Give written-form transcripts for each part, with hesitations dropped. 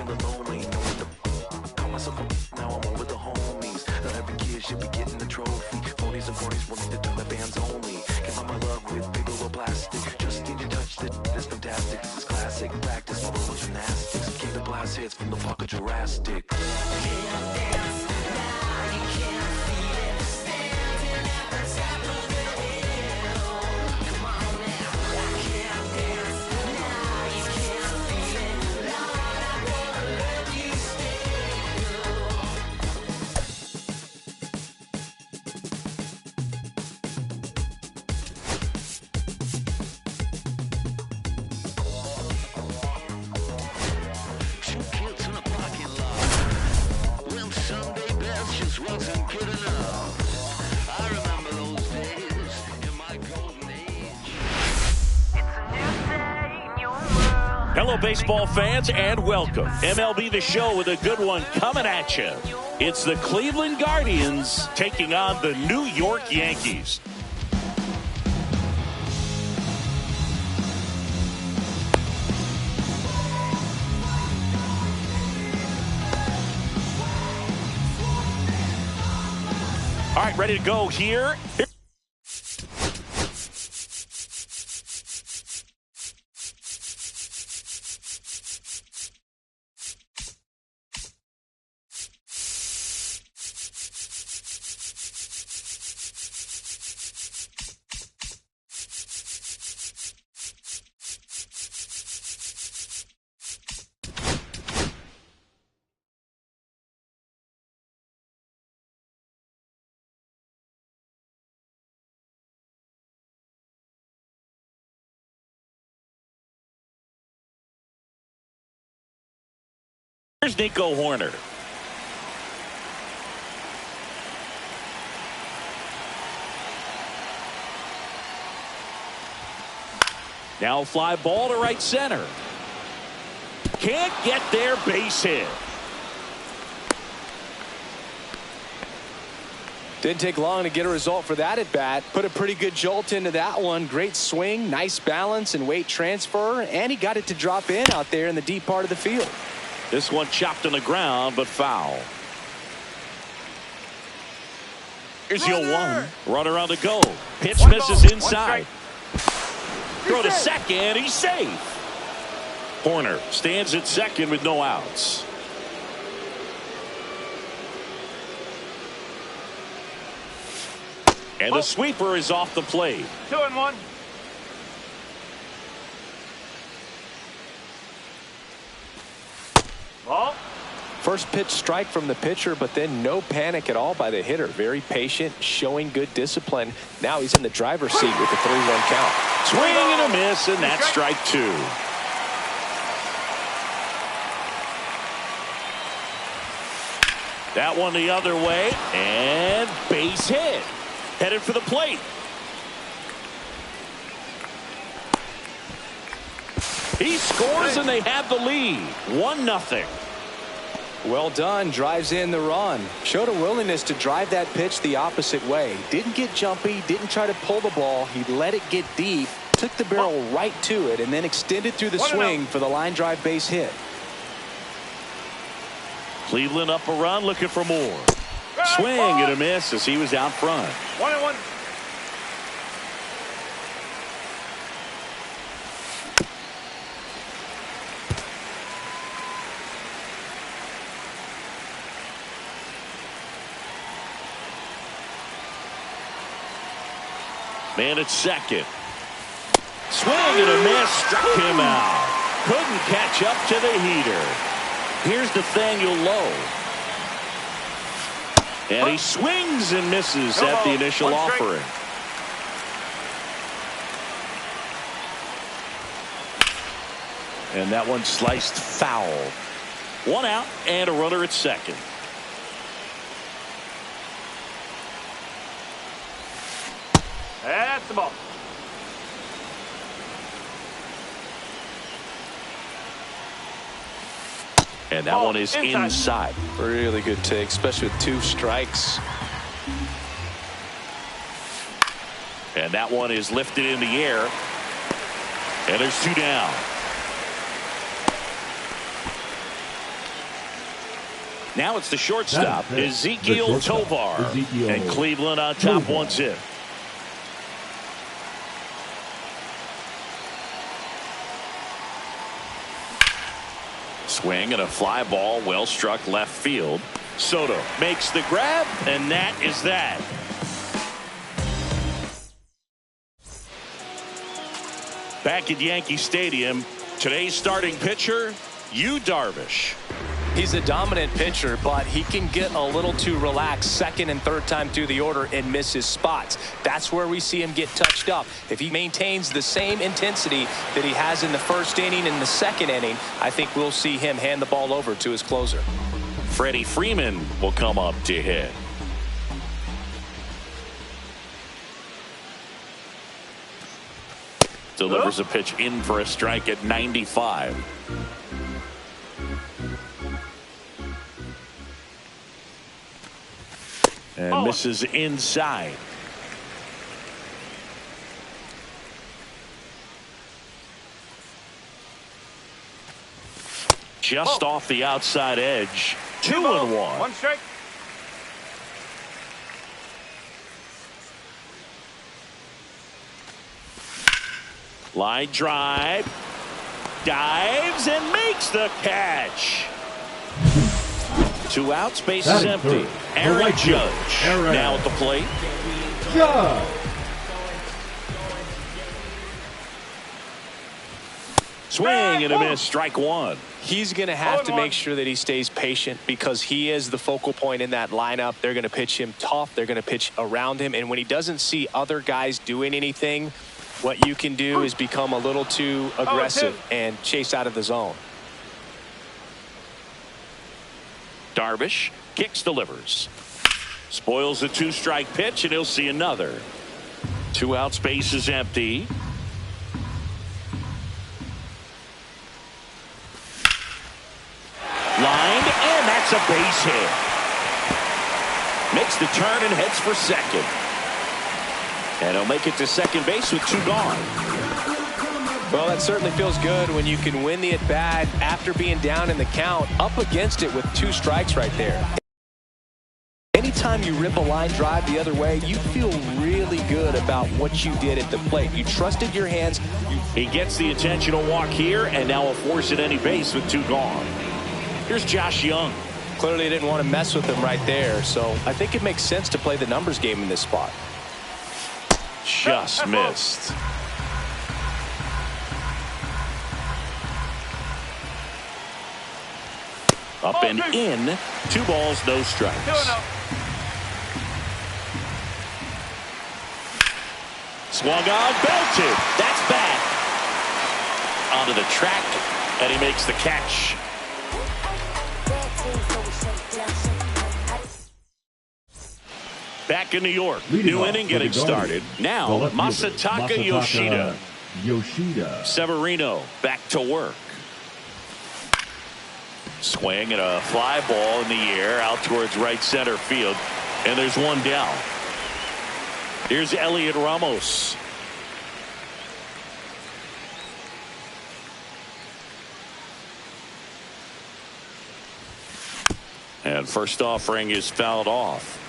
feeling lonely. Knowing the call myself a now I'm over the homies. Not every kid should be getting the trophy. Phonies and cornies wanting to turn the fans only. Give up my love with big old plastic. Just need to touch this fantastic. This is classic practice. My role was gymnastics. Keep the blast hits from the park of Jurassic. Can't dance now, you can't feel it. Standing at the top of the hill. Come on now, I can't dance now, you can't feel it. Lord, I wanna let you wasn't good enough. I remember those days in my golden age. It's a new day in your world. Hello, baseball fans, and welcome. MLB The Show with a good one coming at you. It's the Cleveland Guardians taking on the New York Yankees. All right, ready to go here. Here's Nico Horner. Now fly ball to right center. Can't get there, base hit. Didn't take long to get a result for that at bat. Put a pretty good jolt into that one. Great swing, nice balance and weight transfer, and he got it to drop in out there in the deep part of the field. This one chopped on the ground, but foul. Here's 0-1. Runner on the go. Pitch misses inside. Throw to second. He's safe. Horner stands at second with no outs. And the sweeper is off the plate. 2-1. Ball. First pitch strike from the pitcher, but then no panic at all by the hitter. Very patient, showing good discipline. Now he's in the driver's seat with the 3-1 count. Swing and a miss, and that's strike two. That one the other way, and base hit. Headed for the plate. He scores, and they have the lead. 1-0. Well done. Drives in the run. Showed a willingness to drive that pitch the opposite way. Didn't get jumpy. Didn't try to pull the ball. He let it get deep. Took the barrel right to it and then extended through the swing for the line drive base hit. Cleveland up a run, looking for more. Swing and a miss as he was out front. 1-1. Man at second. Swing and a miss, struck him out. Couldn't catch up to the heater. Here's Nathaniel Lowe. And he swings and misses at the initial offering. And that one sliced foul. 1 out and a runner at second. That's the ball. And that one is inside. Really good take, especially with 2 strikes. And that one is lifted in the air. And there's 2 down. Now it's the shortstop, Ezekiel Tovar. And Cleveland on top 1-0. Swing and a fly ball, well struck left field. Soto makes the grab, and that is that. Back at Yankee Stadium, today's starting pitcher, Yu Darvish. He's a dominant pitcher, but he can get a little too relaxed second and third time through the order and miss his spots. That's where we see him get touched up. If he maintains the same intensity that he has in the first inning and the second inning, I think we'll see him hand the ball over to his closer. Freddie Freeman will come up to hit. Delivers a pitch in for a strike at 95. And misses inside. Just off the outside edge. 2-1. One strike. Line drive. Dives and makes the catch. 2 outs, base is empty. Aaron Judge now at the plate. Swing and a miss, strike 1. He's going to have to make sure that he stays patient because he is the focal point in that lineup. They're going to pitch him tough. They're going to pitch around him. And when he doesn't see other guys doing anything, what you can do is become a little too aggressive and chase out of the zone. Darvish kicks, delivers. Spoils the 2-strike pitch, and he'll see another. 2 outs, base is empty. Lined, and that's a base hit. Makes the turn and heads for second. And he'll make it to second base with 2 gone. Well, that certainly feels good when you can win the at-bat after being down in the count, up against it with 2 strikes right there. Anytime you rip a line drive the other way, you feel really good about what you did at the plate. You trusted your hands. He gets the intentional walk here, and now a force at any base with 2 gone. Here's Josh Young. Clearly didn't want to mess with him right there, so I think it makes sense to play the numbers game in this spot. Just missed. Up and in. 2 balls, no strikes. Swung on, belted. That's back. Onto the track, and he makes the catch. Back in New York, new inning getting started. Now, Masataka Yoshida. Severino back to work. Swing and a fly ball in the air out towards right center field. And there's 1 down. Here's Elliot Ramos. And first offering is fouled off.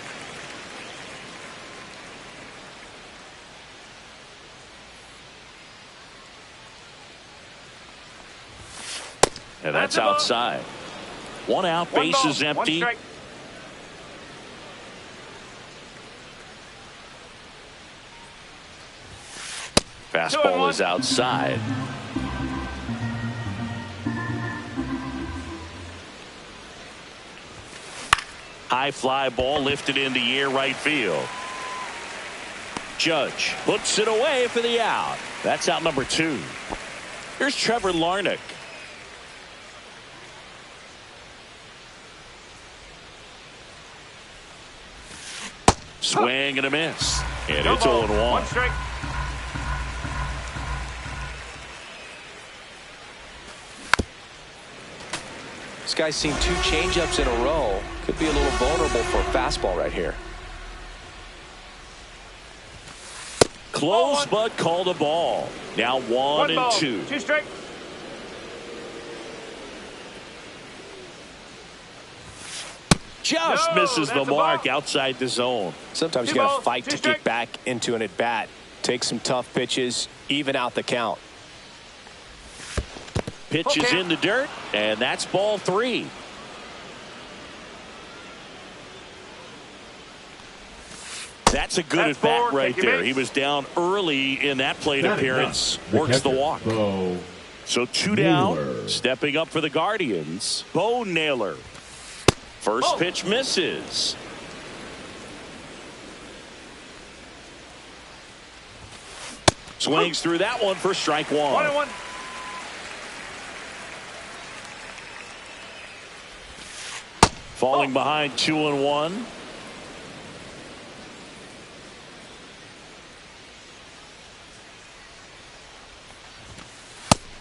And that's outside. 1 out, base is empty. Fastball is outside. High fly ball lifted in the air right field. Judge puts it away for the out. That's out number 2. Here's Trevor Larnach. Swing and a miss. And it's 0-1. 1 strike. This guy's seen 2 changeups in a row. Could be a little vulnerable for a fastball right here. Close, but called a ball. Now 1 and 2. 2 strike. Just misses the mark outside the zone. Sometimes you got to fight to get back into an at-bat. Take some tough pitches, even out the count. Pitch is in the dirt, and that's ball 3. That's a good at bat right there. He was down early in that plate appearance. Works the walk. So 2 down. Stepping up for the Guardians, Bo Naylor. First pitch misses. Swings through that one for strike 1. Falling behind 2-1.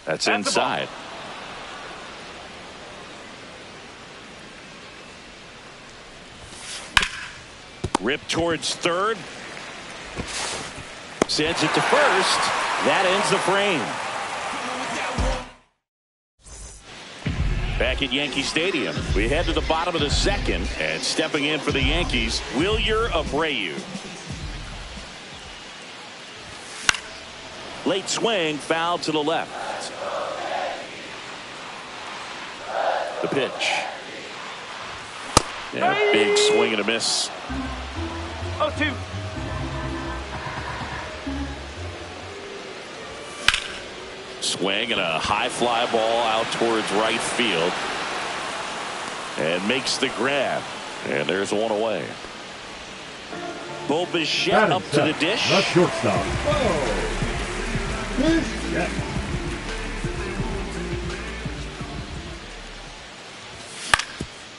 That's inside. Rip towards third. Sends it to first. That ends the frame. Back at Yankee Stadium, we head to the bottom of the second, and stepping in for the Yankees, Wilyer Abreu. Late swing, foul to the left. The pitch. Yeah, big swing and a miss. 0-2. Swing and a high fly ball out towards right field. And makes the grab. And there's one away. Bo Bichette up to the dish. The shortstop. Bichette.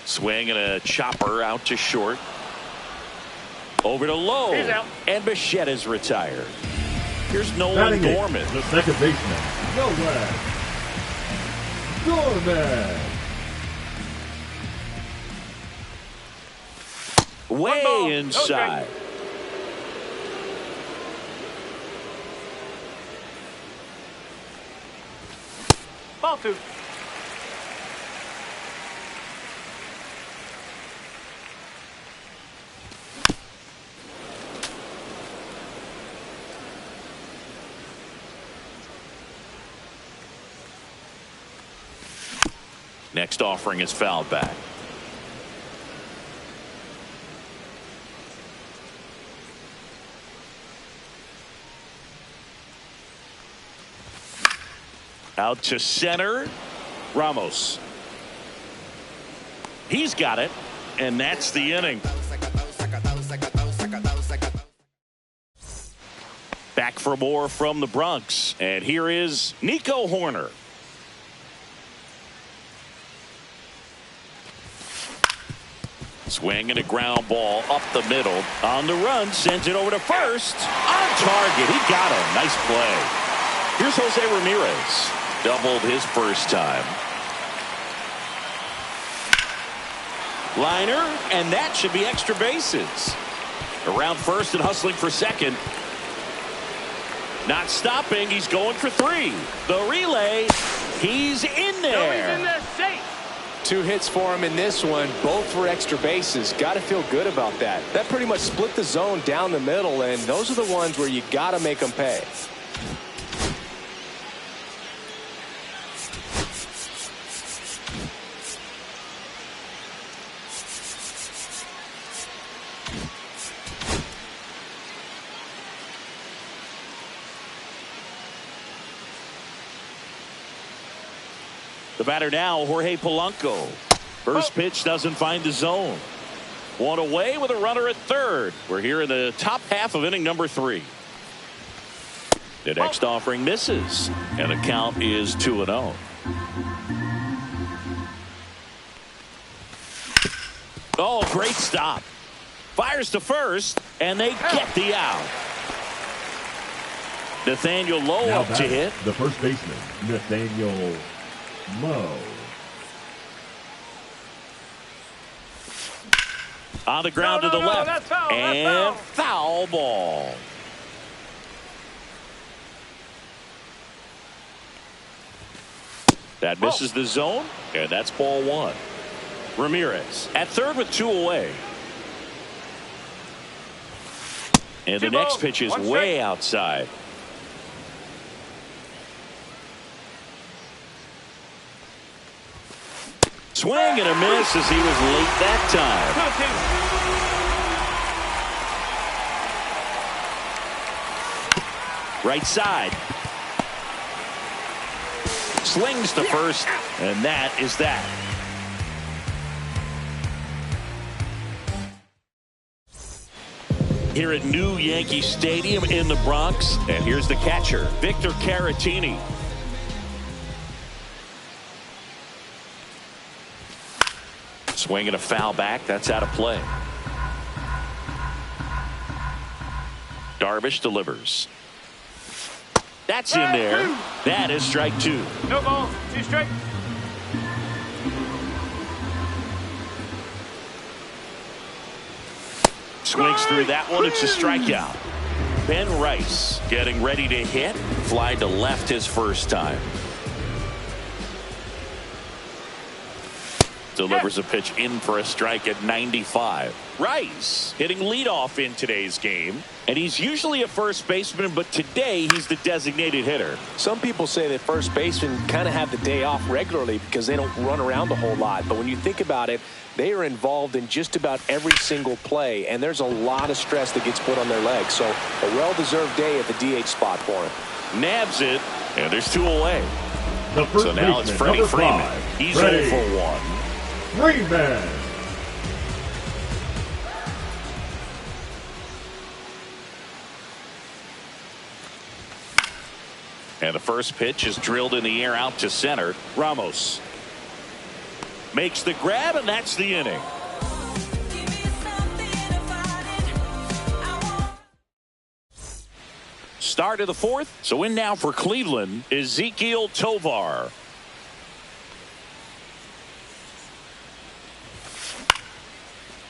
Swing and a chopper out to short. Over to low. And Bichette is retired. Here's Nolan Gorman. The second baseman, Nolan Gorman. Way inside. Ball 2. Next offering is fouled back. Out to center. Ramos. He's got it, and that's the inning. Back for more from the Bronx, and here is Nico Horner. Swing and a ground ball up the middle. On the run, sends it over to first. On target, he got him. Nice play. Here's Jose Ramirez. Doubled his first time. Liner, and that should be extra bases. Around first and hustling for second. Not stopping, he's going for 3. The relay, he's in there. He's in there safe. 2 hits for him in this one, both for extra bases. Got to feel good about that. That pretty much split the zone down the middle, and those are the ones where you got to make them pay. The batter now, Jorge Polanco. First pitch doesn't find the zone. One away with a runner at third. We're here in the top half of inning number 3. The next offering misses, and the count is 2-0. Oh, great stop. Fires to first, and they get the out. Nathaniel Lowe Now up to hit. The first baseman, Nathaniel Lowe. On the ground to the left. That's foul, and foul ball. That misses the zone, and that's ball 1. Ramirez at third with 2 away. And the 2 next balls, pitch is 1 way strike. outside. Swing and a miss as he was late that time. 2-2. Right side. Slings to first, and that is that. Here at New Yankee Stadium in the Bronx, and here's the catcher, Victor Caratini. Swinging a foul back, that's out of play. Darvish delivers. That's in there. That is strike 2. No balls, 2 strikes. Swings through that one. It's a strikeout. Ben Rice getting ready to hit. Fly to left his first time. Delivers a pitch in for a strike at 95. Rice hitting leadoff in today's game. And he's usually a first baseman, but today he's the designated hitter. Some people say that first basemen kind of have the day off regularly because they don't run around a whole lot. But when you think about it, they are involved in just about every single play, and there's a lot of stress that gets put on their legs. So a well-deserved day at the DH spot for him. Nabs it, and there's 2 away. The first So now it's baseman, Freddie number Freeman. 5, He's Freddie 0 for 1. Freeman. And the first pitch is drilled in the air out to center. Ramos makes the grab, and that's the inning. Start of the 4th. So in now for Cleveland, Ezequiel Tovar.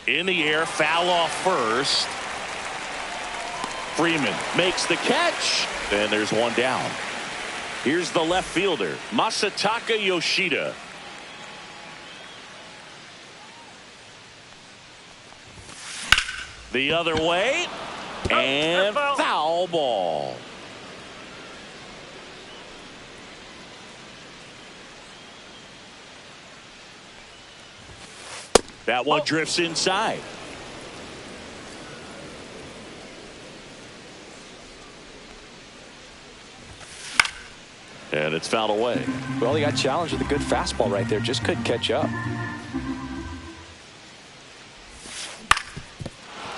In the air, foul off first. Freeman makes the catch, and there's one down. Here's the left fielder, Masataka Yoshida. The other way, and foul ball. That one drifts inside. And it's fouled away. Well, he got challenged with a good fastball right there. Just couldn't catch up.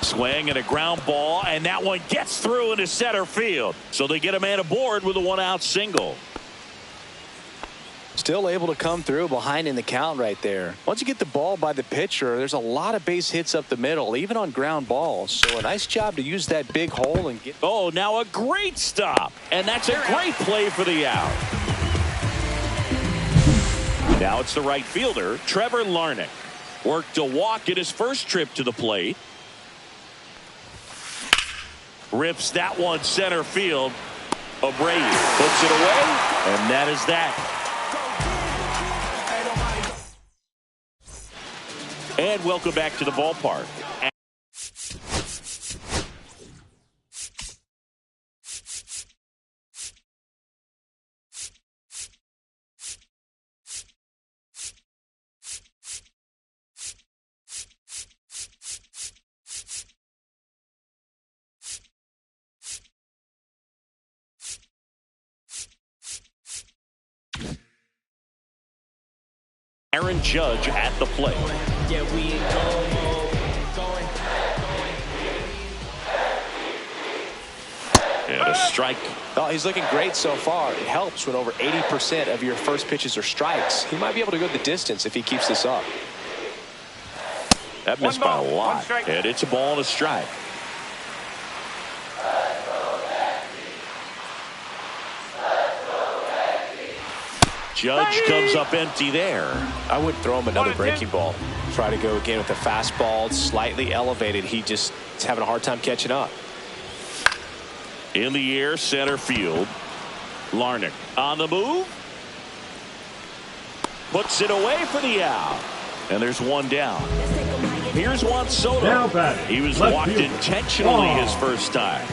Swing and a ground ball, and that one gets through into center field. So they get a man aboard with a 1-out single. Still able to come through behind in the count right there. Once you get the ball by the pitcher, there's a lot of base hits up the middle, even on ground balls. So a nice job to use that big hole and get. Oh, now a great stop. And that's a great play for the out. Now it's the right fielder, Trevor Larnach. Worked a walk in his first trip to the plate. Rips that one center field. Abreu puts it away, and that is that. And welcome back to the ballpark. Aaron Judge at the plate. Yeah, we And a strike. Oh, he's looking great so far. It helps when over 80% of your first pitches are strikes. He might be able to go the distance if he keeps this up. That missed by a lot. And it's a ball and a strike. Judge comes up empty there. I wouldn't throw him another 1-2. breaking ball. Try to go again with the fastball. Slightly elevated. He just is having a hard time catching up. In the air, center field. Larnach on the move. Puts it away for the out. And there's one down. Here's Juan Soto. Now batting. He was Left walked fielder. intentionally Juan his first time.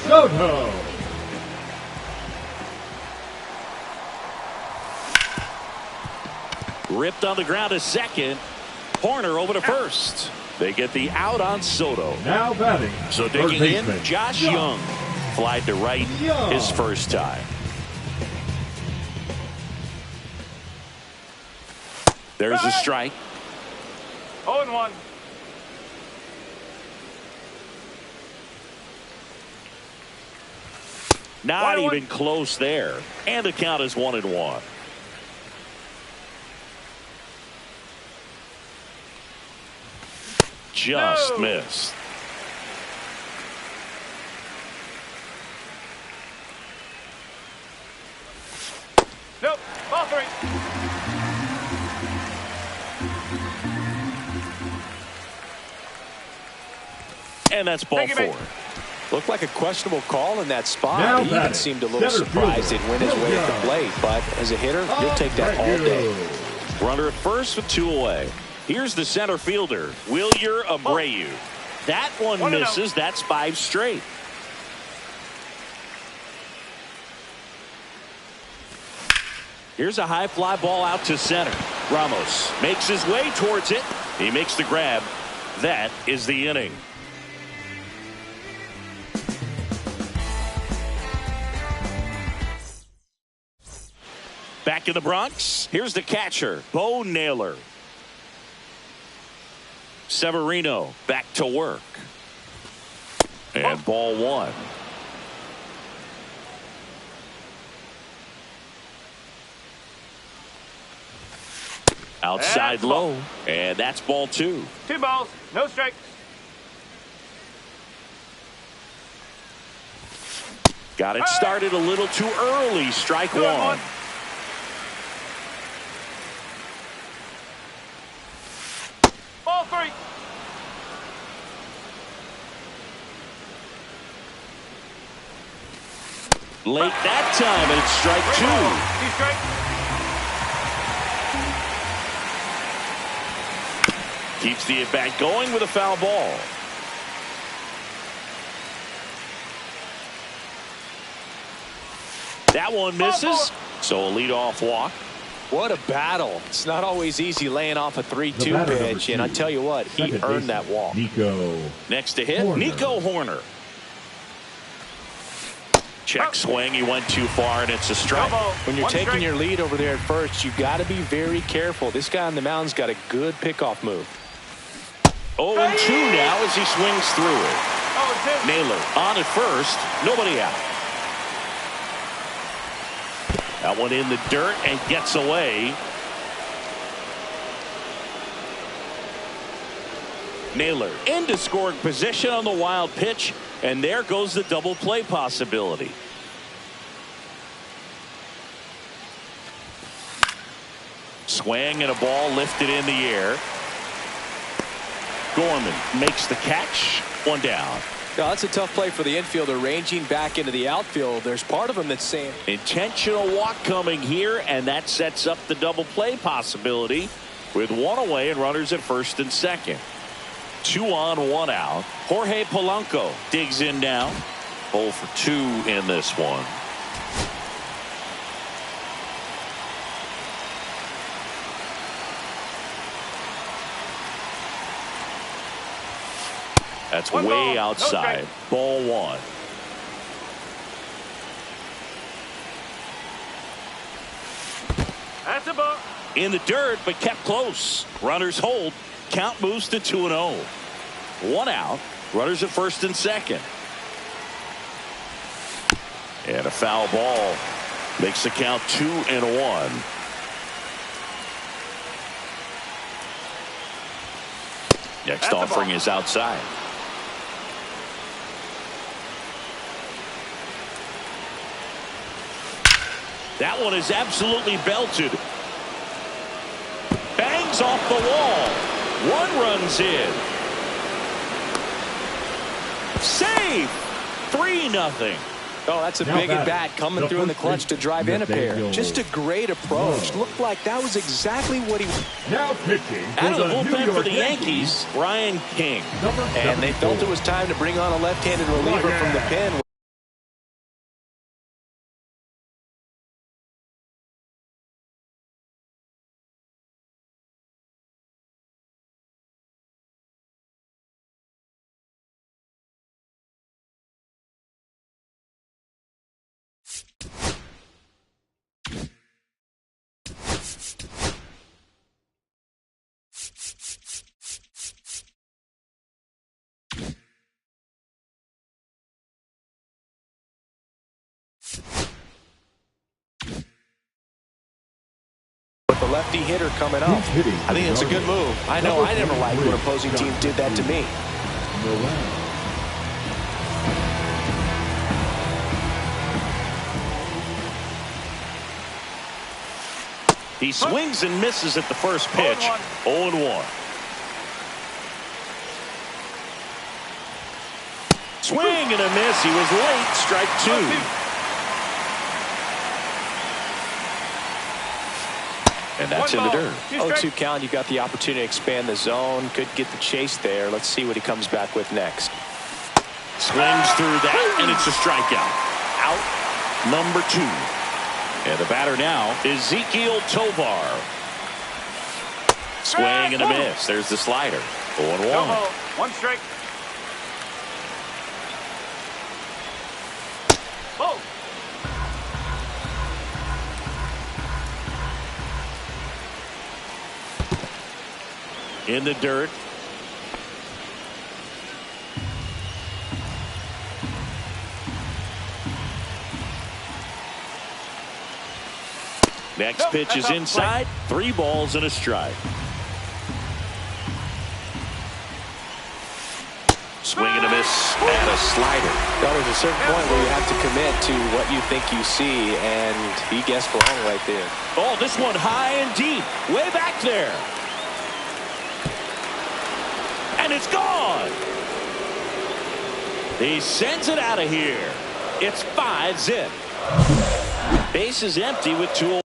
Soto. Ripped on the ground to second. Horner over to first. They get the out on Soto. Now batting. So third digging in, baseman, Josh Young. Flied to right Young. his first time. There's a strike. 0-1. Not 1-1. even close there. And the count is 1-1. Just No. missed. Nope. Ball 3. And that's ball Thank you, mate. 4. Looked like a questionable call in that spot. Now He even batting, seemed a little center surprised fielder, it went his way at Young. the plate. But as a hitter, you'll take that all day. Runner at first with 2 away. Here's the center fielder, Wilyer Abreu. That one 1-0. misses. That's 5 straight. Here's a high fly ball out to center. Ramos makes his way towards it. He makes the grab. That is the inning. Back in the Bronx, here's the catcher, Bo Naylor. Severino back to work. And ball 1. Outside That's ball. low. And that's ball 2. 2 balls. No strikes. Got it started a little too early. Strike 1. 2-1. Ball 3. Late that time, and it's strike 2. 2 strikes. Keeps the at-bat going with a foul ball. That one misses. So a leadoff walk. What a battle. It's not always easy laying off a The 3-2 batter, number pitch. And I 2, tell you what, he second earned baseman, that walk. Nico. Next to hit, Horner. Nico Horner. Check swing. He went too far, and it's a No strike. ball. When you're 1 taking strike. your lead over there at first, you've got to be very careful. This guy on the mound's got a good pickoff move. 0-2 now as he swings through it. 0-2. Naylor on at first. Nobody out. That one in the dirt and gets away. Naylor into scoring position on the wild pitch, and there goes the double play possibility. Swing and a ball lifted in the air. Gorman makes the catch. 1 down. Now, that's a tough play for the infielder ranging back into the outfield. There's part of him that's saying, Intentional walk coming here, and that sets up the double play possibility with 1 away and runners at first and second. 2 on, 1 out. Jorge Polanco digs in now. 0 for 2 in this one. That's 1 way ball, no outside. strike. Ball 1. That's a ball. In the dirt, but kept close. Runners hold. Count moves to 2-0. 1 out. Runners at first and second. And a foul ball makes the count 2-1. Next That's a offering ball. is outside. That one is absolutely belted. Bangs off the wall. 1 runs in. Save. 3-0. Oh, that's a big at bat coming through in the clutch to drive in a pair. Just a great approach. Looked like that was exactly what he. Now pitching out of the bullpen for the Yankees, Ryan King. And they felt it was time to bring on a left-handed reliever from the pen. With the lefty hitter coming up, I think it's a good move. I know I never liked when opposing teams did that to me. He swings and misses at the first pitch. 0-1. Swing and a miss. He was late. Strike two. And that's in the dirt. 0-2 count. You got the opportunity to expand the zone. Could get the chase there. Let's see what he comes back with next. Swings through that, and it's a strikeout. Out number 2. And the batter now is Ezekiel Tovar. Swing and a miss. There's the slider. 0-1. 1 strike. Oh. In the dirt. Next pitch is inside. 3 balls and a strike. Swing and a miss and a slider. Well, there's a certain point where you have to commit to what you think you see, and he guessed wrong right there. Oh, this one high and deep. Way back there. And it's gone. He sends it out of here. It's 5-zip. Base is empty with 2.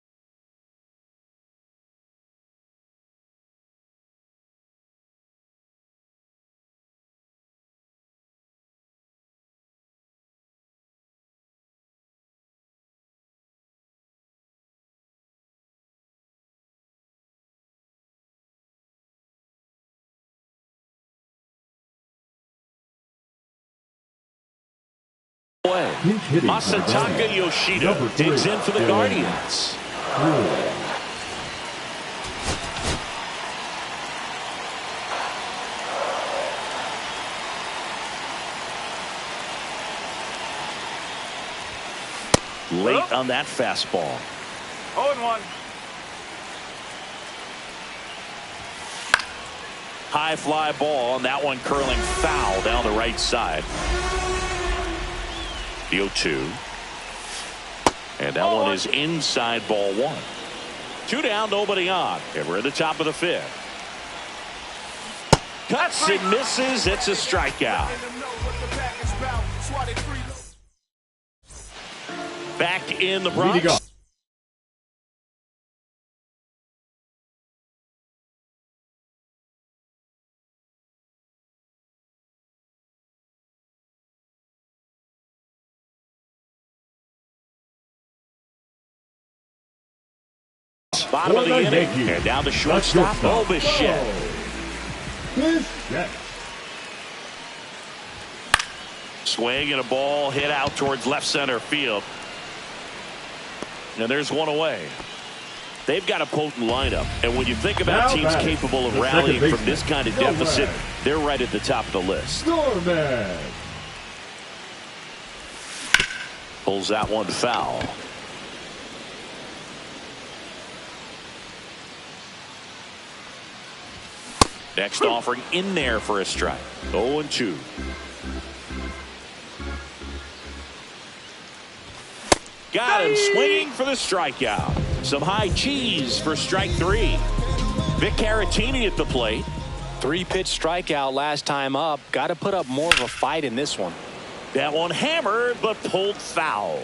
Masataka Yoshida digs in for the Guardians. Late on that fastball. 0-1. High fly ball, and that one curling foul down the right side. The 0-2. And that one is inside ball 1. 2 down, nobody on. And we're at the top of the 5th. Cuts and misses. It's a strikeout. Back in the Bronx. Bottom of the inning, and now the shortstop, Bichette. Swing and a ball hit out towards left center field. And there's one away. They've got a potent lineup, and when you think about teams capable of rallying from this kind of deficit, they're right at the top of the list. Pulls that one foul. Next offering in there for a strike. 0-2. Got him swinging for the strikeout. Some high cheese for strike 3. Vic Caratini at the plate. 3-pitch strikeout last time up. Got to put up more of a fight in this one. That one hammered but pulled foul.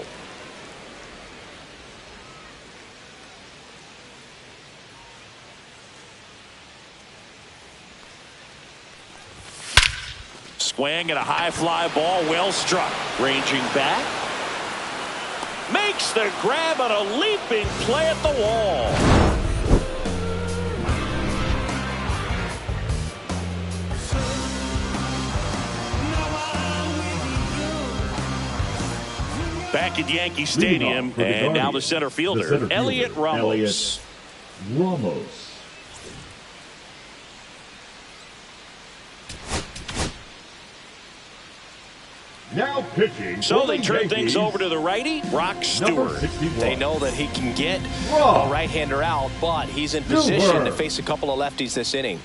Swing and a high fly ball, well struck. Ranging back. Makes the grab on a leaping play at the wall. Back at Yankee Stadium, and now the center fielder, Elliot Ramos. Now pitching. So they turn things over to the righty, Rock Stewart. They know that he can get a right-hander out, but he's in position to face a couple of lefties this inning.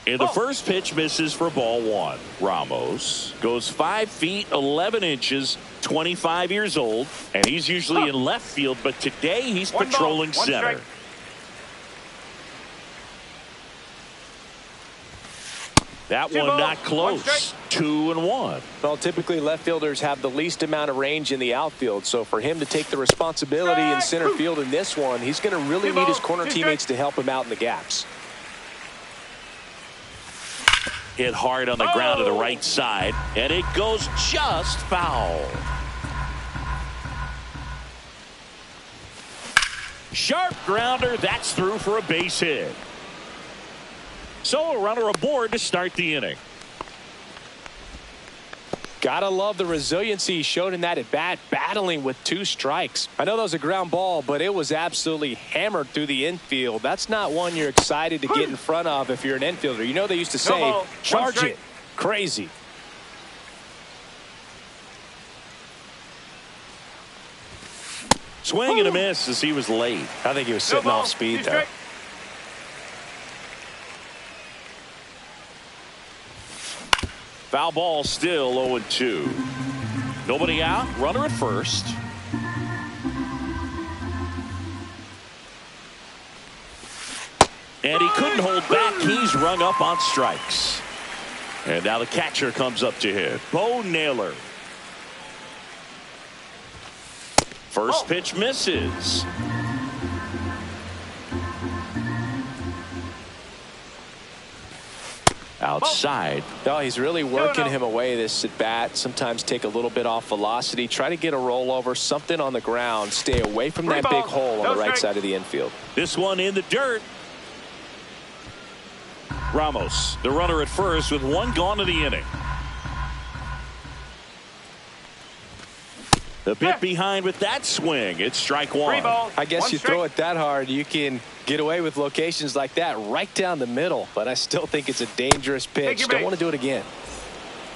And the first pitch misses for ball one. Ramos goes 5 feet 11 inches, 25 years old, and he's usually in left field, but today he's patrolling center. That one not close. 2-1. Well, typically left fielders have the least amount of range in the outfield, so for him to take the responsibility in center field in this one, he's going to really need his corner teammates to help him out in the gaps. Hit hard on the ground to the right side, and it goes just foul. Sharp grounder, that's through for a base hit. So a runner aboard to start the inning. Gotta love the resiliency he showed in that at bat, battling with 2 strikes. I know that was a ground ball, but it was absolutely hammered through the infield. That's not one you're excited to get in front of if you're an infielder. You know they used to say, charge it. Crazy. Swing and a miss as he was late. I think he was sitting off speed there. Foul ball, still 0-2. Nobody out, runner at first. And he couldn't hold back. He's rung up on strikes. And now the catcher comes up to hit. Bo Naylor. First pitch misses. Outside. No, he's really working him away this at bat. Sometimes take a little bit off velocity. Try to get a rollover, something on the ground. Stay away from that big hole on the right side of the infield. This one in the dirt. Ramos, the runner at first with 1 gone to the inning. The bit behind with that swing. It's strike 1. I guess you throw it that hard, you can get away with locations like that right down the middle. But I still think it's a dangerous pitch. Don't want to do it again.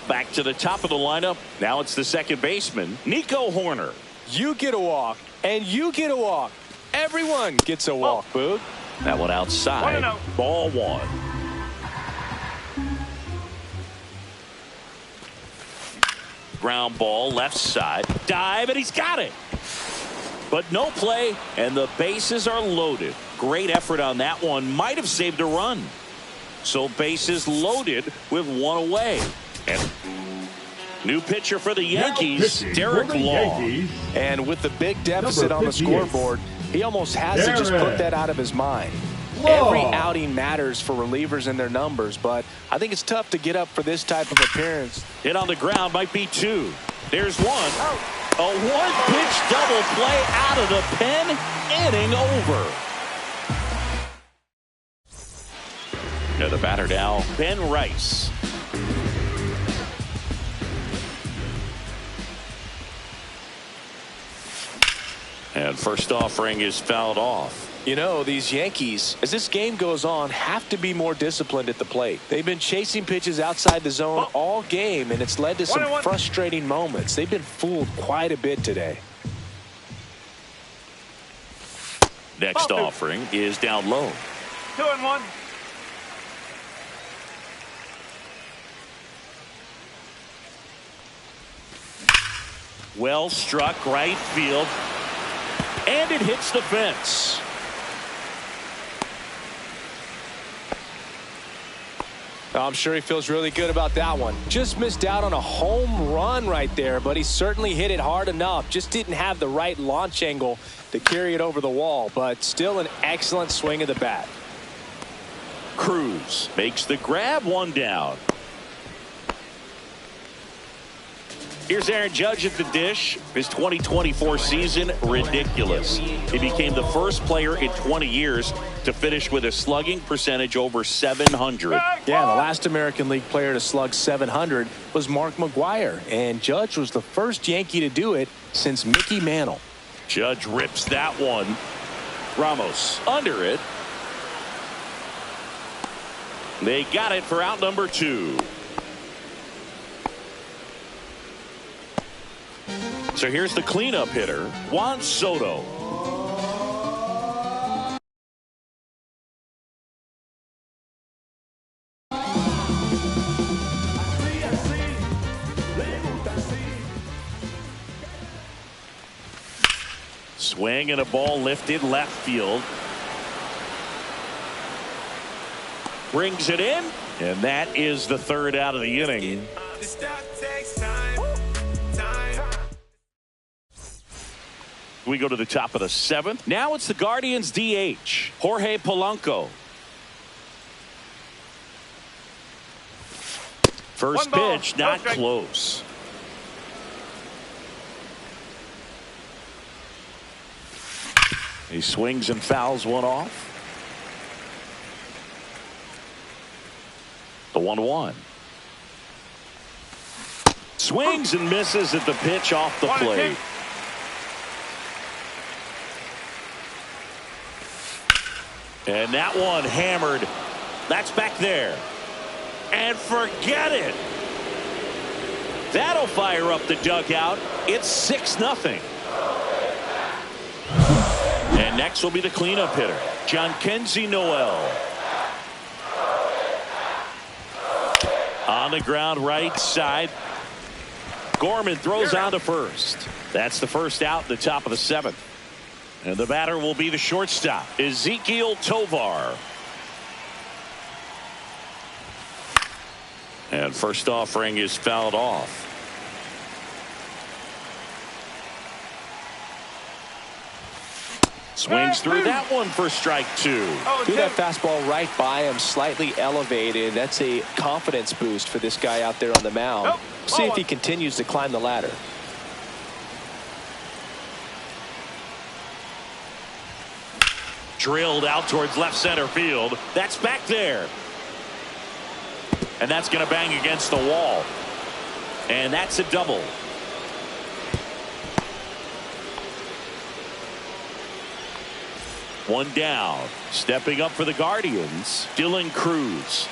Back to the top of the lineup. Now it's the second baseman, Nico Hoerner. You get a walk, and you get a walk. Everyone gets a walk, Boog. That one outside. Ball 1. Ground ball left side. Dive, and he's got it. But no play, and the bases are loaded. Great effort on that one. Might have saved a run. So bases loaded with 1 away. And new pitcher for the Yankees, Derek Long. And with the big deficit on the scoreboard, he almost has to just put that out of his mind. Every outing matters for relievers and their numbers, but I think it's tough to get up for this type of appearance. Hit on the ground might be 2. There's 1. A 1-pitch double play out of the pen. Inning over. Now the batter now, Ben Rice. And first offering is fouled off. You know, these Yankees, as this game goes on, have to be more disciplined at the plate. They've been chasing pitches outside the zone all game, and it's led to some frustrating moments. They've been fooled quite a bit today. Next offering is down low. 2-1. Well struck right field. And it hits the fence. I'm sure he feels really good about that one. Just missed out on a home run right there, but he certainly hit it hard enough. Just didn't have the right launch angle to carry it over the wall, but still an excellent swing of the bat. Cruz makes the grab, one down. Here's Aaron Judge at the dish. His 2024 season, ridiculous. He became the first player in 20 years to finish with a slugging percentage over 700. Yeah, the last American League player to slug 700 was Mark McGwire, and Judge was the first Yankee to do it since Mickey Mantle. Judge rips that one. Ramos under it. They got it for out number 2. So here's the cleanup hitter, Juan Soto. Swing and a ball lifted left field. Brings it in, and that is the third out of the inning. We go to the top of the 7th. Now it's the Guardians DH, Jorge Polanco. First pitch, not close. He swings and fouls one off. The 1-1. Swings and misses at the pitch off the plate. And that one hammered. That's back there. And forget it. That'll fire up the dugout. It's 6-0. And next will be the cleanup hitter, Jhonkensy Noel. On the ground right side. Gorman throws on to first. That's the first out in the top of the 7th. And the batter will be the shortstop, Ezequiel Tovar. And first offering is fouled off. Swings through that one for strike 2. Threw that fastball right by him, slightly elevated. That's a confidence boost for this guy out there on the mound. See if he continues to climb the ladder. Drilled out towards left center field. That's back there. And that's going to bang against the wall. And that's a double. One down. Stepping up for the Guardians, Dylan Cruz.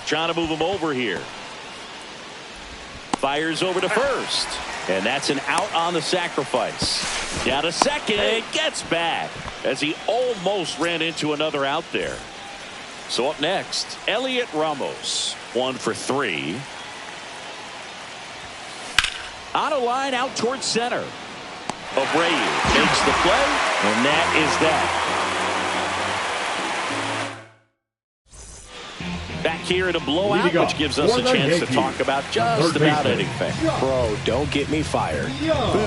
Trying to move him over here. Fires over to first. And that's an out on the sacrifice. Down to second. Gets back as he almost ran into another out there. So up next, Elliot Ramos. 1 for 3. On a line out towards center. Abreu makes the play, and that is that. Back here in a blowout, which gives us a chance to talk about just about anything. Bro, don't get me fired.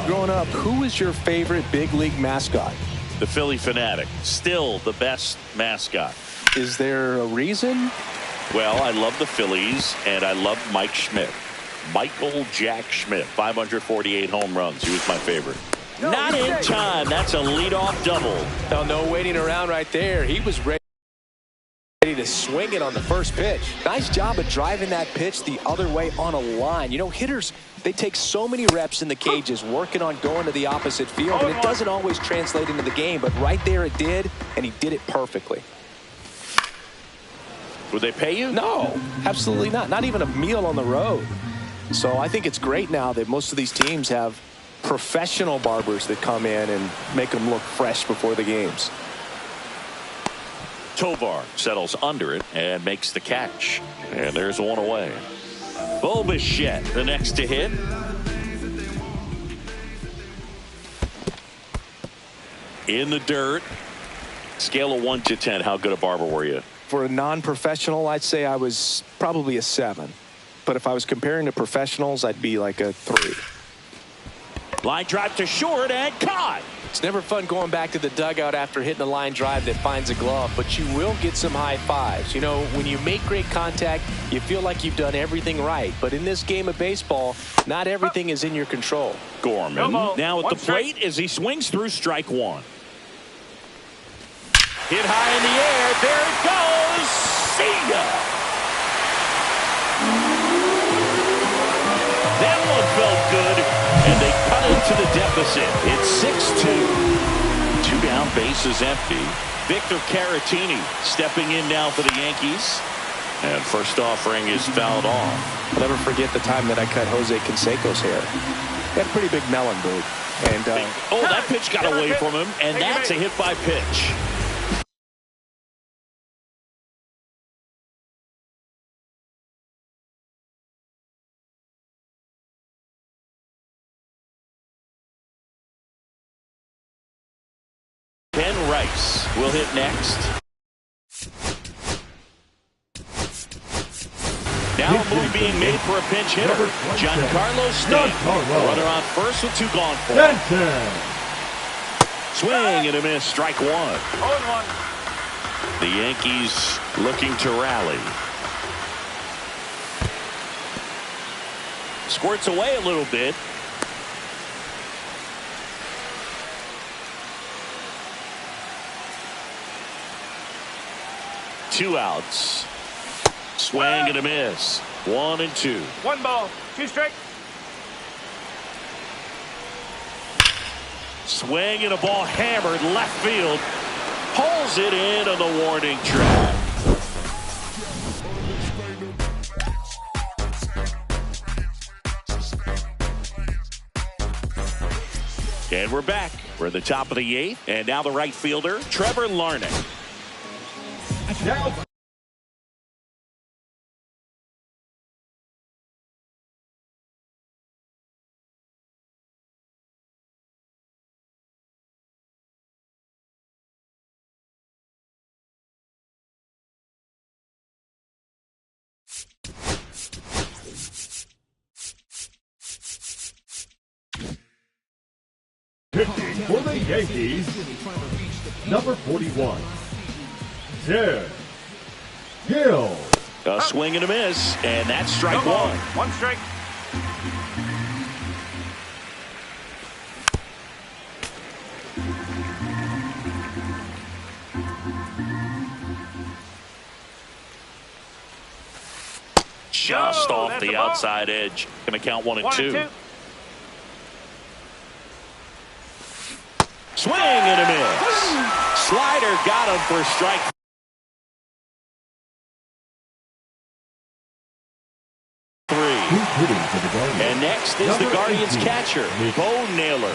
Growing up, who was your favorite big league mascot? The Philly Fanatic, still the best mascot. Is there a reason? Well, I love the Phillies, and I love Mike Schmidt. Michael Jack Schmidt, 548 home runs. He was my favorite. Not in time. That's a leadoff double. No waiting around right there. He was ready to swing it on the first pitch. Nice job of driving that pitch the other way on a line. You know, hitters, they take so many reps in the cages working on going to the opposite field, and it doesn't always translate into the game, but right there it did, and he did it perfectly. Would they pay you? No, absolutely not. Not even a meal on the road. So I think it's great now that most of these teams have professional barbers that come in and make them look fresh before the games. Tovar settles under it and makes the catch. And there's one away. Bo Bichette, the next to hit. In the dirt. Scale of 1 to 10. How good a barber were you For a non-professional, I'd say I was probably a 7. But if I was comparing to professionals, I'd be like a 3. Line drive to short and caught. It's never fun going back to the dugout after hitting a line drive that finds a glove, but you will get some high fives. You know, when you make great contact, you feel like you've done everything right. But in this game of baseball, not everything is in your control. Gorman now at the plate as he swings through strike 1. Hit high in the air. There it goes. See ya. That one felt good, and they cut into the deficit. It's 6-2. 2 down, bases empty. Victor Caratini stepping in now for the Yankees. And first offering is fouled off. I'll never forget the time that I cut Jose Canseco's hair. He had a pretty big melon boot. And that pitch got away from him, and that's a hit by pitch. Rice will hit next. Now a move being made for a pinch hitter. Giancarlo Stanton. Runner on first with 2 gone for him. Swing and a miss. Strike 1. 0-1. The Yankees looking to rally. Squirts away a little bit. Two outs. Swing and a miss. 1-2. 1 ball, 2 strike. Swing and a ball hammered left field. Pulls it in on the warning track. And we're back. We're at the top of the 8th. And now the right fielder, Trevor Larnach. Now. Pitching for the Yankees, number 41, Ted Gill. A swing and a miss, and that's strike 1. 1 strike. Just Oh, off the that's a ball. outside edge. Going to count 1-2. Swing and a miss. Slider got him for strike. And next is the Guardians catcher, Bo Naylor.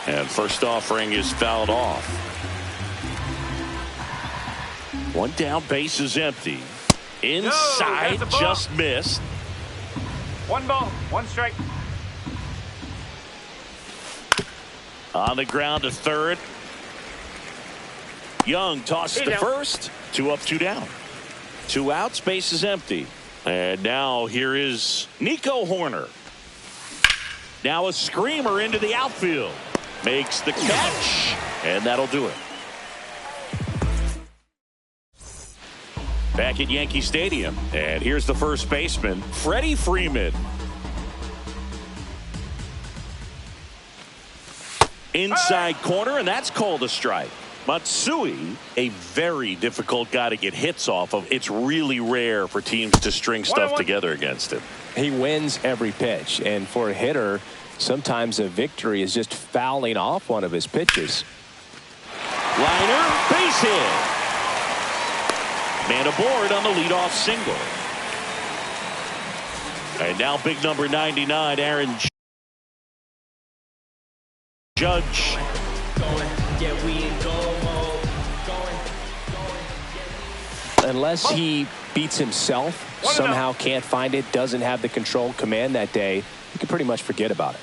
And first offering is fouled off. 1 down, base is empty. Inside, just missed. 1 ball, 1 strike. On the ground to third. Young tosses to first. 2 up, 2 down. 2 outs, base is empty. And now here is Nico Horner. Now a screamer into the outfield. Makes the catch, and that'll do it. Back at Yankee Stadium, and here's the first baseman, Freddie Freeman. Inside corner, and that's called a strike. Matsui, a very difficult guy to get hits off of. It's really rare for teams to string stuff together against him. He wins every pitch, and for a hitter, sometimes a victory is just fouling off one of his pitches. Liner, base hit. Man aboard on the leadoff single. And now big number 99, Aaron Judge. Unless he beats himself, somehow can't find it, doesn't have the control command that day, you can pretty much forget about it.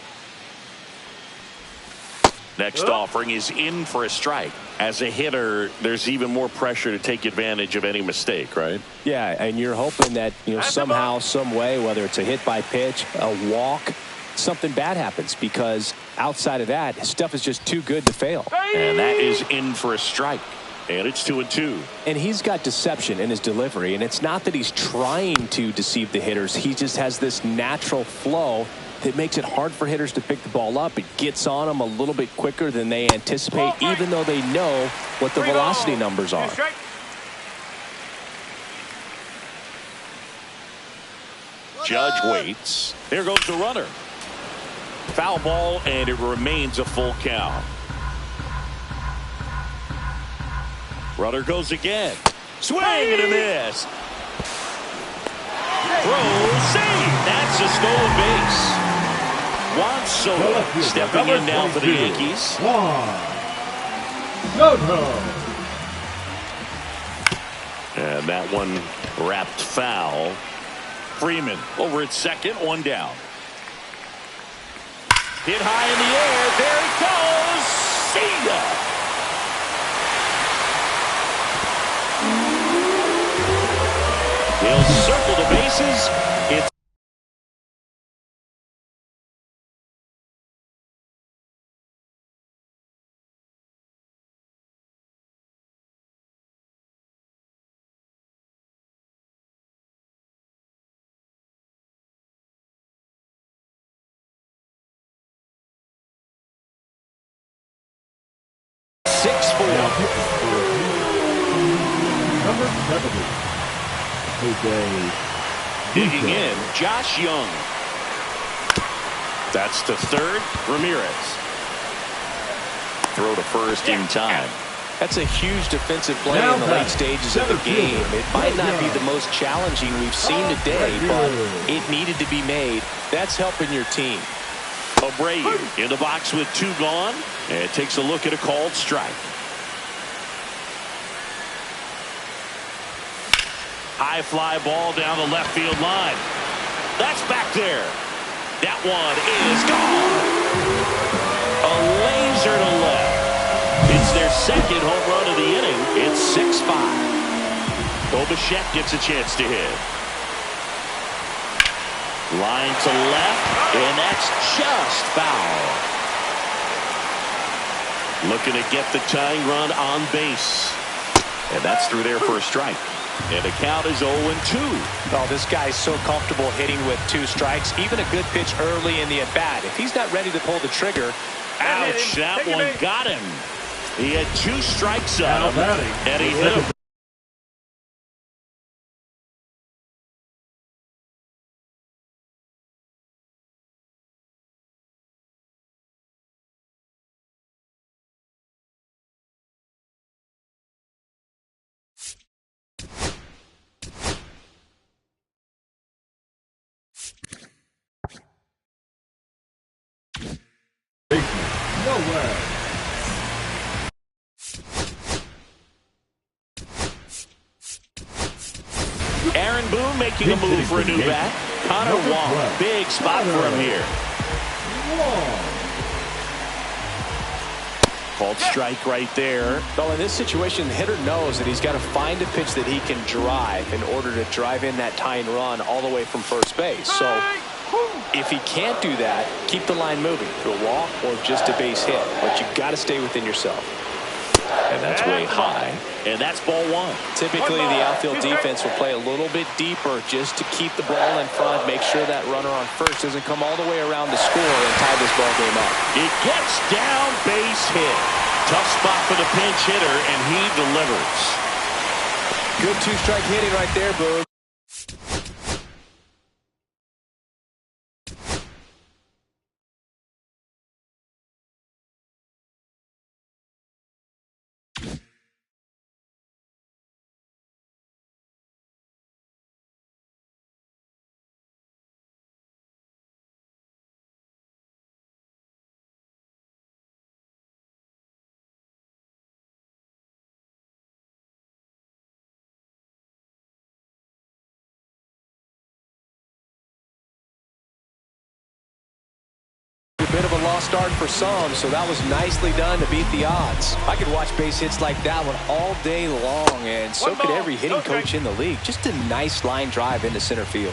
Next offering is in for a strike. As a hitter, there's even more pressure to take advantage of any mistake, right? Yeah, and you're hoping that, somehow, some way, whether it's a hit by pitch, a walk, something bad happens, because outside of that, stuff is just too good to fail. And that is in for a strike. And it's 2-2. And he's got deception in his delivery, and it's not that he's trying to deceive the hitters. He just has this natural flow that makes it hard for hitters to pick the ball up. It gets on them a little bit quicker than they anticipate, even though they know what the velocity numbers are. Judge waits. There goes the runner. Foul ball, and it remains a full count. Runner goes again. Swing and a miss. Throw, save. That's a stolen base. Juan Soto stepping in now for the Yankees. And that one wrapped foul. Freeman over at second, one down. Hit high in the air. There he goes. See ya. He'll circle the bases. It's Number 70. digging in, Josh Young. That's to third, Ramirez. Throw to first in time. That's a huge defensive play in the late stages of the game. It might not be the most challenging we've seen today, but it needed to be made. That's helping your team. Abreu in the box with two gone, and takes a look at a called strike. High fly ball down the left field line. That's back there. That one is gone. A laser to left. It's their second home run of the inning. It's 6-5. Bichette gets a chance to hit. Line to left, and that's just foul. Looking to get the tying run on base. And that's through there for a strike. And the count is 0-2. Oh, this guy's so comfortable hitting with two strikes. Even a good pitch early in the at-bat. If he's not ready to pull the trigger. Ouch, that one got him. He had two strikes on him, and he hit him. Nowhere. Aaron Boone making a move for a new bat. Connor Wong, big spot for him here. Called strike right there. Well, in this situation, the hitter knows that he's got to find a pitch that he can drive in order to drive in that tying run all the way from first base. So if he can't do that, keep the line moving to a walk or just a base hit. But you've got to stay within yourself. And that's way high. And that's ball one. Typically, the outfield defense will play a little bit deeper just to keep the ball in front, make sure that runner on first doesn't come all the way around to score and tie this ball game up. It gets down, base hit. Tough spot for the pinch hitter, and he delivers. Good two-strike hitting right there, Boog. bit of a lost art for some, so that was nicely done to beat the odds. I could watch base hits like that one all day long, and so could every hitting coach in the league. Just a nice line drive into center field.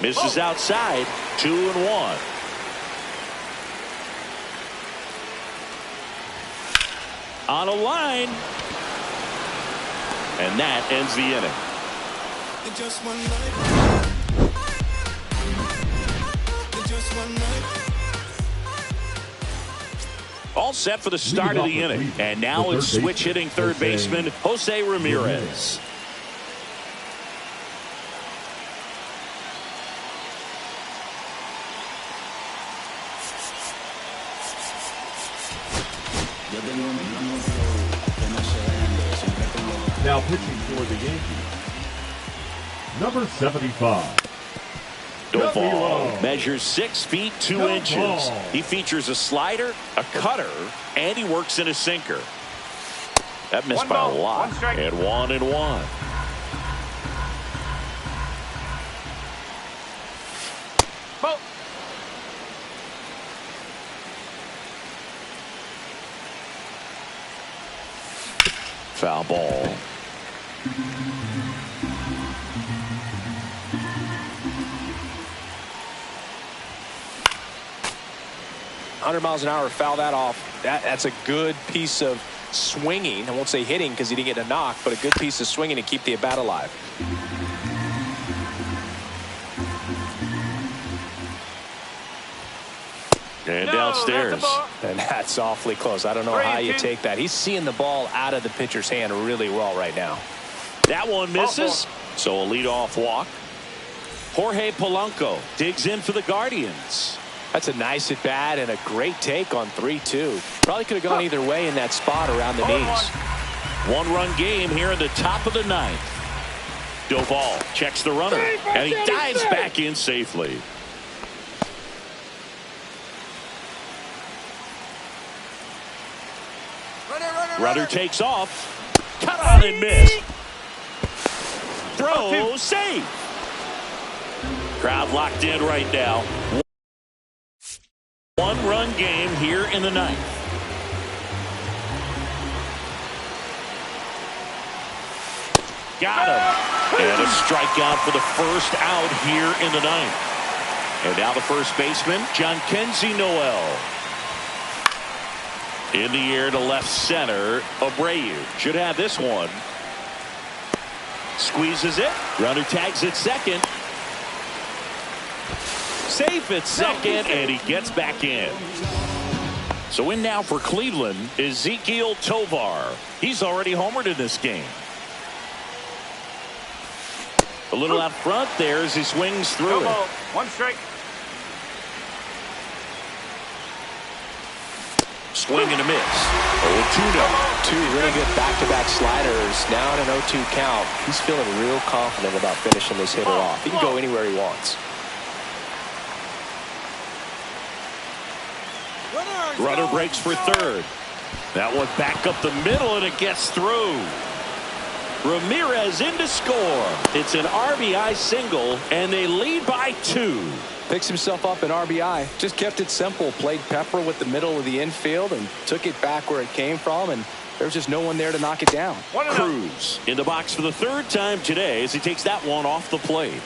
Misses outside, 2-1. On a line. And that ends the inning. Just one night. Just one night. All set for the start of the inning. And now it's switch hitting third baseman Jose Ramirez. Now pitching for the Yankees, number 75. Doval measures 6 feet 2 inches. He features a slider, a cutter, and he works in a sinker. That missed by a lot. And 1-1. Foul ball. miles an hour, foul that off. That's a good piece of swinging. I won't say hitting because he didn't get a knock, but a good piece of swinging to keep the at bat alive. And downstairs. And that's awfully close. I don't know how you take that. He's seeing the ball out of the pitcher's hand really well right now. That one misses. So a leadoff walk. Jorge Polanco digs in for the Guardians. That's a nice at bat and a great take on 3-2. Probably could have gone either way in that spot around the knees. 1-run game here in the top of the ninth. Doval checks the runner and he dives back in safely. Runner takes off. Cut on and miss. Throw safe. Crowd locked in right now. 1-run game here in the ninth. Got him. And a strikeout for the first out here in the ninth. And now the first baseman, Jhonkensy Noel. In the air to left center. Abreu should have this one. Squeezes it. Runner tags at second. Safe at second, and he gets back in. So in now for Cleveland, Ezequiel Tovar. He's already homered in this game. A little out front there as he swings through it. 1 strike. Swing and a miss. 0-2. Two really good back-to-back sliders. Now in an 0-2 count. He's feeling real confident about finishing this hitter off. He can go anywhere he wants. Runner breaks for third. That one back up the middle, and it gets through. Ramirez in to score. It's an RBI single, and they lead by 2. Picks himself up an RBI. Just kept it simple. Played pepper with the middle of the infield and took it back where it came from, and there's just no one there to knock it down. Cruz in the box for the third time today as he takes that one off the plate.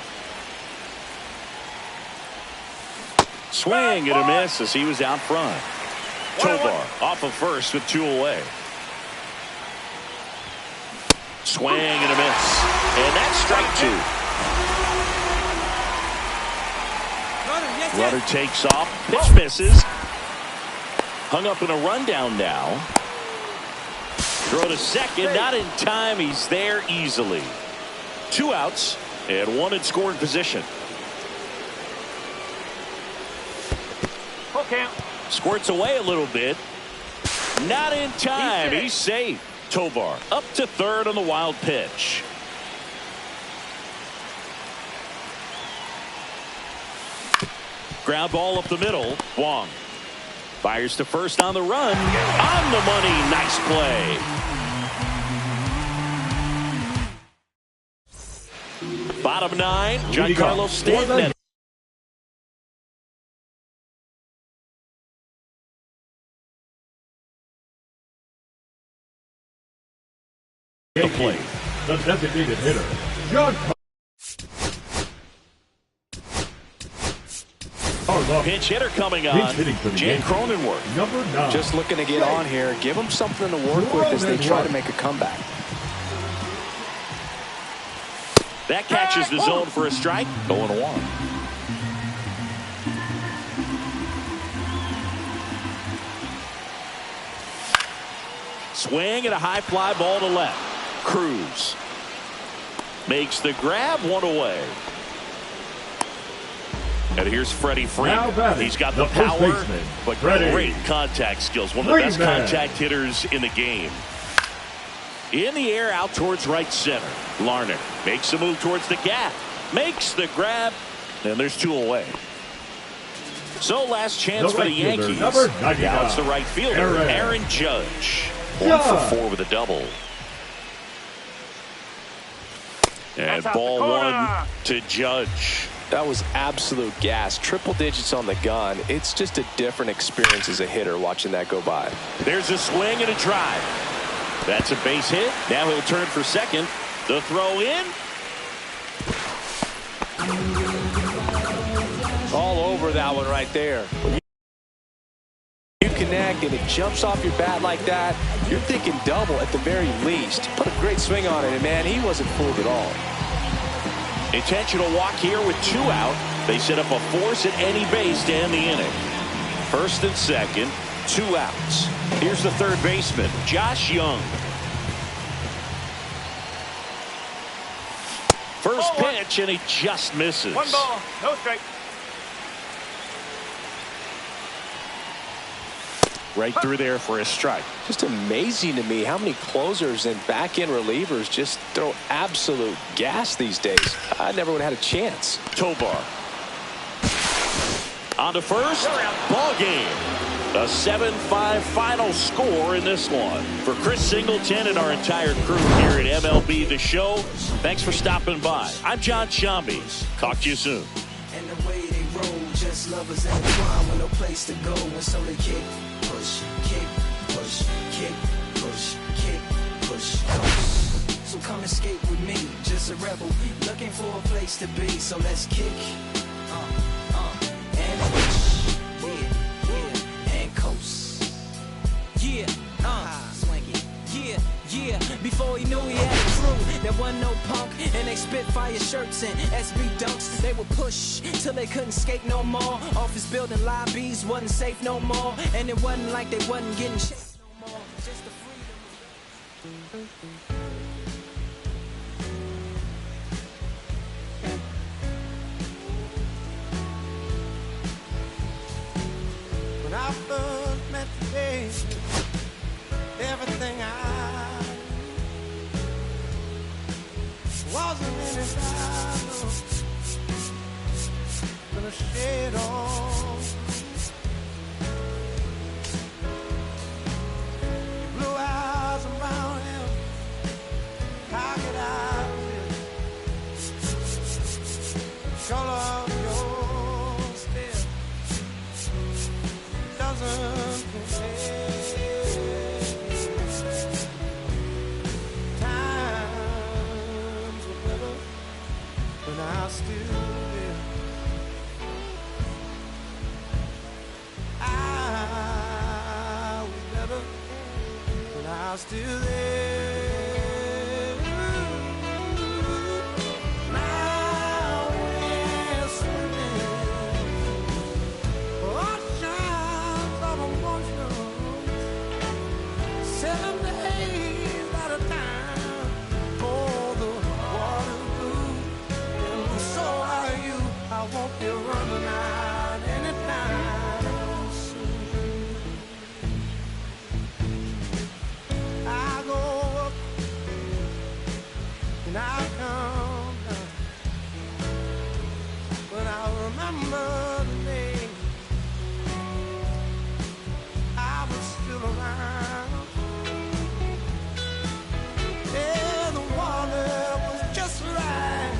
Swing and a miss as he was out front. Tovar off of first with 2 away. Swing and a miss. And that's strike 2. Runner takes off. Pitch misses. Hung up in a rundown now. Throw to second. Not in time. He's there easily. 2 outs and 1 in scoring position. Full count. Squirts away a little bit. Not in time. He's safe. Tovar up to third on the wild pitch. Ground ball up the middle. Wong fires to first on the run. On the money. Nice play. Bottom 9, Leading Giancarlo off Stanton. The plate. The designated hitter, John. Pinch hitter coming on. Pinch hitting for the Jay Yankees. Cronenworth. Number 9. Just looking to get on here. Give them something to work with as they try to make a comeback. That catches the zone for a strike. 0-1. Swing and a high fly ball to left. Cruz makes the grab, 1 away. And here's Freddie Freeman. He's got the power, baseman, but Freddie great contact skills. One of the best contact hitters in the game. In the air, out towards right center. Larner makes a move towards the gap. Makes the grab. And there's 2 away. So last chance for the Yankees. Now it's the right fielder, Aaron Judge. 1 for 4 with a double. And ball 1 to Judge. That was absolute gas. Triple digits on the gun. It's just a different experience as a hitter watching that go by. There's a swing and a drive. That's a base hit. Now he'll turn for second. The throw in. All over that one right there. You connect and it jumps off your bat like that, you're thinking double at the very least. Put a great swing on it, and man, he wasn't fooled at all. Intentional walk here with 2 out. They set up a force at any base to end the inning. First and second, 2 outs. Here's the third baseman, Josh Young. First pitch, and he just misses. 1 ball, no strike. Right through there for a strike. Just amazing to me how many closers and back-end relievers just throw absolute gas these days. I never would have had a chance. Tobar. On to first. Ball game. A 7-5 final score in this one. For Chris Singleton and our entire crew here at MLB The Show, thanks for stopping by. I'm John Shambi. Talk to you soon. And the way they roll, just lovers in the twine with no place to go. And so they kick, push, kick, push, kick, push, kick, push, push. So come escape with me, just a rebel, looking for a place to be. So let's kick, and push, yeah, and coast. Yeah, swanky, yeah. Before he knew he had a crew, there wasn't no punk, and they spit fire shirts and SB dunks. They would push till they couldn't skate no more. Office building lobbies wasn't safe no more, and it wasn't like they wasn't getting chased no more. Just the freedom. When I first met today, everything I wasn't in his eyes, gonna shade off. Your blue eyes around him, cocked eyes, color of your stare doesn't compare. When I still live, I was better when I still live. Now we're swimming oceans of emotions, 7 days at a time. Oh, the water's blue. So are you. I won't be running out anytime soon. I go up and I come down. When I remember the day I was still around. Yeah, the water was just right.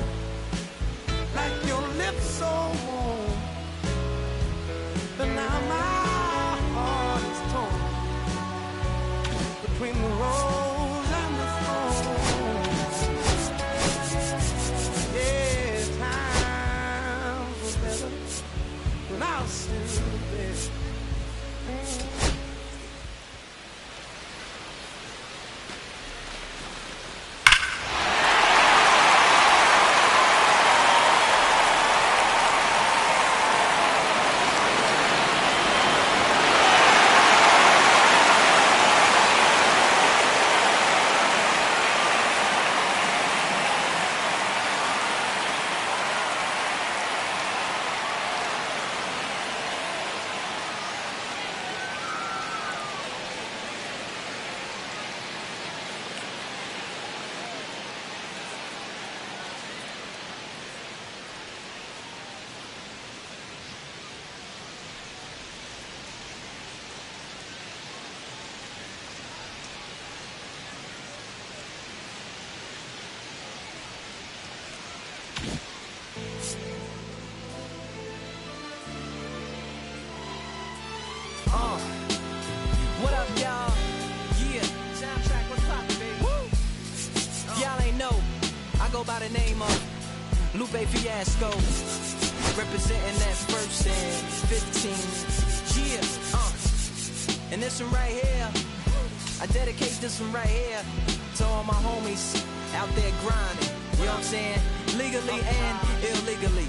I go by the name of Lupe Fiasco, representing that first and 15. Yeah, and this one right here, I dedicate this one right here to all my homies out there grinding. You know what I'm saying? Legally and illegally.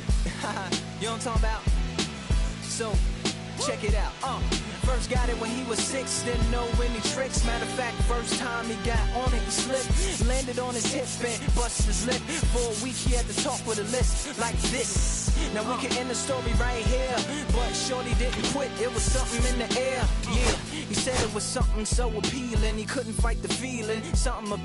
You know what I'm talking about? So, check it out. First got it when he was 6, didn't know any tricks. Matter of fact, first time he got on it, he slipped. Landed on his hip and busted his lip. For a week he had to talk with a list like this. Now we can end the story right here, but shorty didn't quit, it was something in the air. Yeah, he said it was something so appealing, he couldn't fight the feeling. Something about